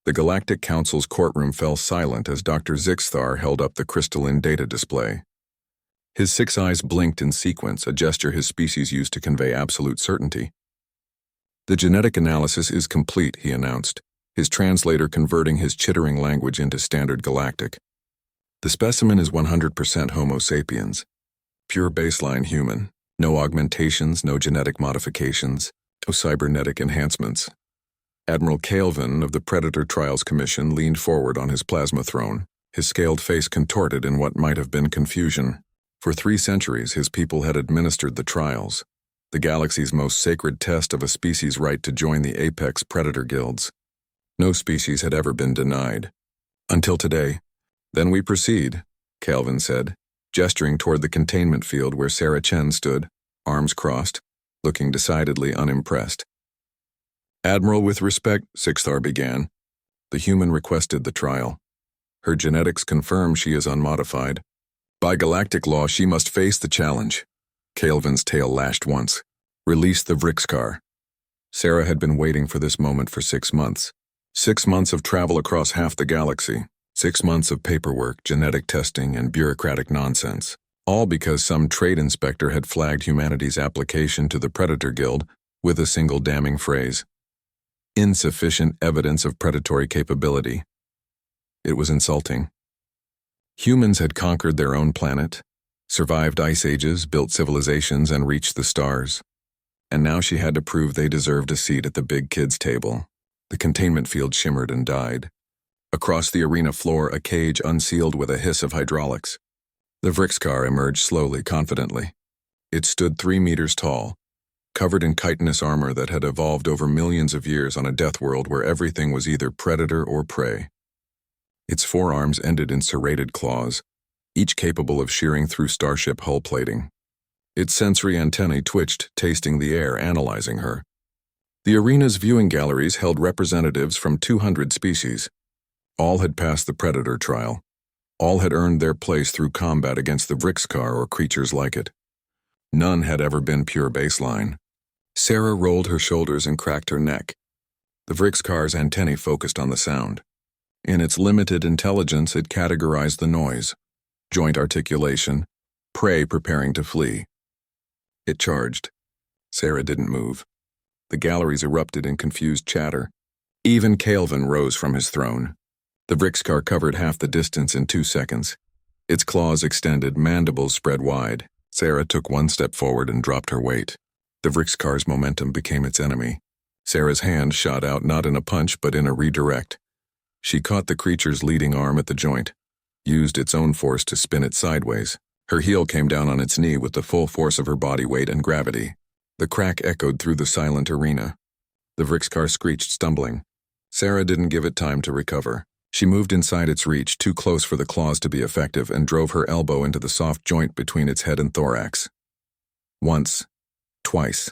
The Galactic Council's courtroom fell silent as Dr. Zixthar held up the crystalline data display. His 6 eyes blinked in sequence, a gesture his species used to convey absolute certainty. "The genetic analysis is complete," he announced, his translator converting his chittering language into standard galactic. "The specimen is 100% Homo sapiens. Pure baseline human. No augmentations, no genetic modifications, no cybernetic enhancements." Admiral Calvin of the Predator Trials Commission leaned forward on his plasma throne, his scaled face contorted in what might have been confusion. For 3 centuries, his people had administered the trials, the galaxy's most sacred test of a species' right to join the apex predator guilds. No species had ever been denied. Until today. "Then we proceed," Calvin said, gesturing toward the containment field where Sarah Chen stood, arms crossed, looking decidedly unimpressed. "Admiral, with respect," Zixthar began. "The human requested the trial. Her genetics confirm she is unmodified. By galactic law, she must face the challenge." Calvin's tail lashed once. "Release the Vrixkar." Sarah had been waiting for this moment for 6 months. 6 months of travel across half the galaxy. 6 months of paperwork, genetic testing, and bureaucratic nonsense. All because some trade inspector had flagged humanity's application to the Predator Guild with a single damning phrase: "Insufficient evidence of predatory capability." It was insulting. Humans had conquered their own planet, survived ice ages, built civilizations, and reached the stars. And now she had to prove they deserved a seat at the big kids' table. The containment field shimmered and died. Across the arena floor, a cage unsealed with a hiss of hydraulics. The Vrixkar emerged slowly, confidently. It stood 3 meters tall, covered in chitinous armor that had evolved over millions of years on a death world where everything was either predator or prey. Its forearms ended in serrated claws, each capable of shearing through starship hull plating. Its sensory antennae twitched, tasting the air, analyzing her. The arena's viewing galleries held representatives from 200 species. All had passed the predator trial. All had earned their place through combat against the Vrixkar or creatures like it. None had ever been pure baseline. Sarah rolled her shoulders and cracked her neck. The Vrixkar's antennae focused on the sound. In its limited intelligence, it categorized the noise: joint articulation, prey preparing to flee. It charged. Sarah didn't move. The galleries erupted in confused chatter. Even Calvin rose from his throne. The Vrixkar covered half the distance in 2 seconds. Its claws extended, mandibles spread wide. Sarah took 1 step forward and dropped her weight. The Vrixkar's momentum became its enemy. Sarah's hand shot out not in a punch but in a redirect. She caught the creature's leading arm at the joint, used its own force to spin it sideways. Her heel came down on its knee with the full force of her body weight and gravity. The crack echoed through the silent arena. The Vrixkar screeched, stumbling. Sarah didn't give it time to recover. She moved inside its reach, too close for the claws to be effective, and drove her elbow into the soft joint between its head and thorax. Once. Twice.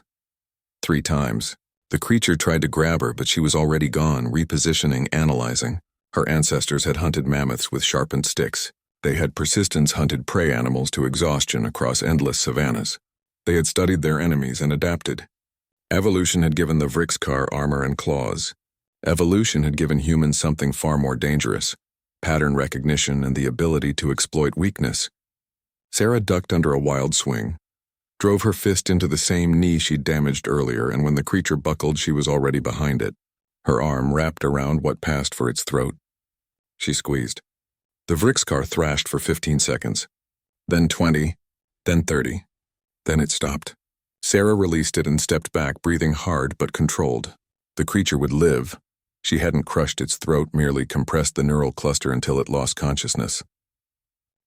3 times. The creature tried to grab her, but she was already gone, repositioning, analyzing. Her ancestors had hunted mammoths with sharpened sticks. They had persistence hunted prey animals to exhaustion across endless savannas. They had studied their enemies and adapted. Evolution had given the Vrixkar armor and claws. Evolution had given humans something far more dangerous: pattern recognition and the ability to exploit weakness. Sarah ducked under a wild swing, drove her fist into the same knee she'd damaged earlier, and when the creature buckled, she was already behind it. Her arm wrapped around what passed for its throat. She squeezed. The Vrixkar thrashed for 15 seconds, then 20, then 30. Then it stopped. Sarah released it and stepped back, breathing hard but controlled. The creature would live. She hadn't crushed its throat, merely compressed the neural cluster until it lost consciousness.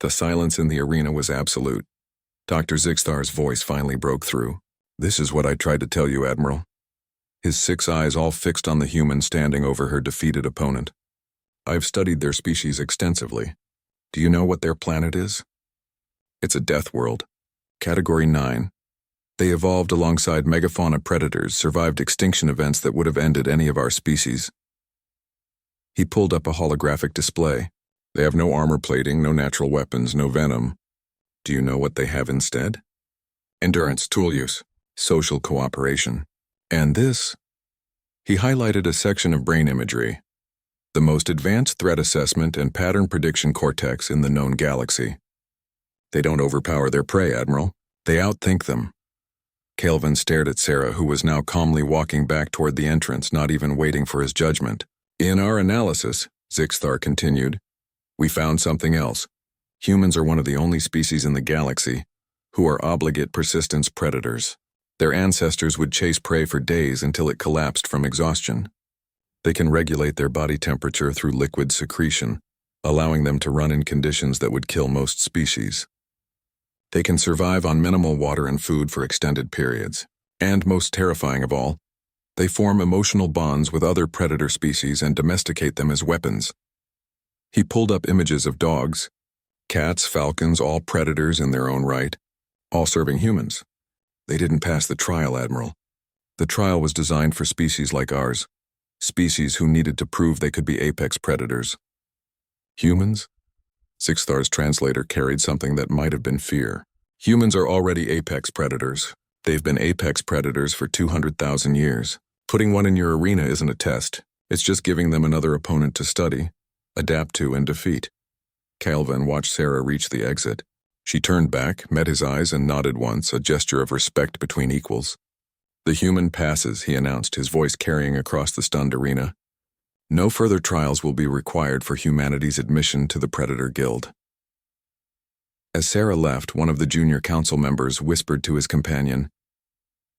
The silence in the arena was absolute. Dr. Zixthar's voice finally broke through. "This is what I tried to tell you, Admiral." His 6 eyes all fixed on the human standing over her defeated opponent. "I've studied their species extensively. Do you know what their planet is? It's a death world. Category 9. They evolved alongside megafauna predators, survived extinction events that would have ended any of our species." He pulled up a holographic display. "They have no armor plating, no natural weapons, no venom. Do you know what they have instead? Endurance, tool use, social cooperation. And this?" He highlighted a section of brain imagery. the most advanced threat assessment and pattern prediction cortex in the known galaxy. They don't overpower their prey, Admiral. They outthink them. Kelvin stared at Sarah, who was now calmly walking back toward the entrance, not even waiting for his judgment. In our analysis, Zixthar continued, we found something else. Humans are one of the only species in the galaxy who are obligate persistence predators. Their ancestors would chase prey for days until it collapsed from exhaustion. They can regulate their body temperature through liquid secretion, allowing them to run in conditions that would kill most species. They can survive on minimal water and food for extended periods. And most terrifying of all, they form emotional bonds with other predator species and domesticate them as weapons. He pulled up images of dogs, cats, falcons, all predators in their own right, all serving humans. They didn't pass the trial, Admiral. The trial was designed for species like ours, species who needed to prove they could be apex predators. Humans? Zixthar's translator carried something that might have been fear. Humans are already apex predators. They've been apex predators for 200,000 years. Putting one in your arena isn't a test. It's just giving them another opponent to study, adapt to, and defeat. Kelvin watched Sarah reach the exit. She turned back, met his eyes, and nodded once, a gesture of respect between equals. The human passes, he announced, his voice carrying across the stunned arena. No further trials will be required for humanity's admission to the Predator Guild. As Sarah left, one of the junior council members whispered to his companion.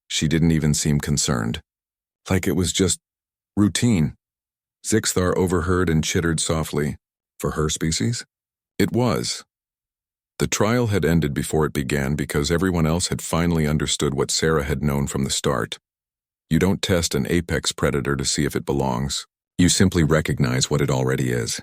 She didn't even seem concerned. Like it was just routine. Zixthar overheard and chittered softly. For her species? It was. The trial had ended before it began because everyone else had finally understood what Sarah had known from the start. You don't test an apex predator to see if it belongs. You simply recognize what it already is.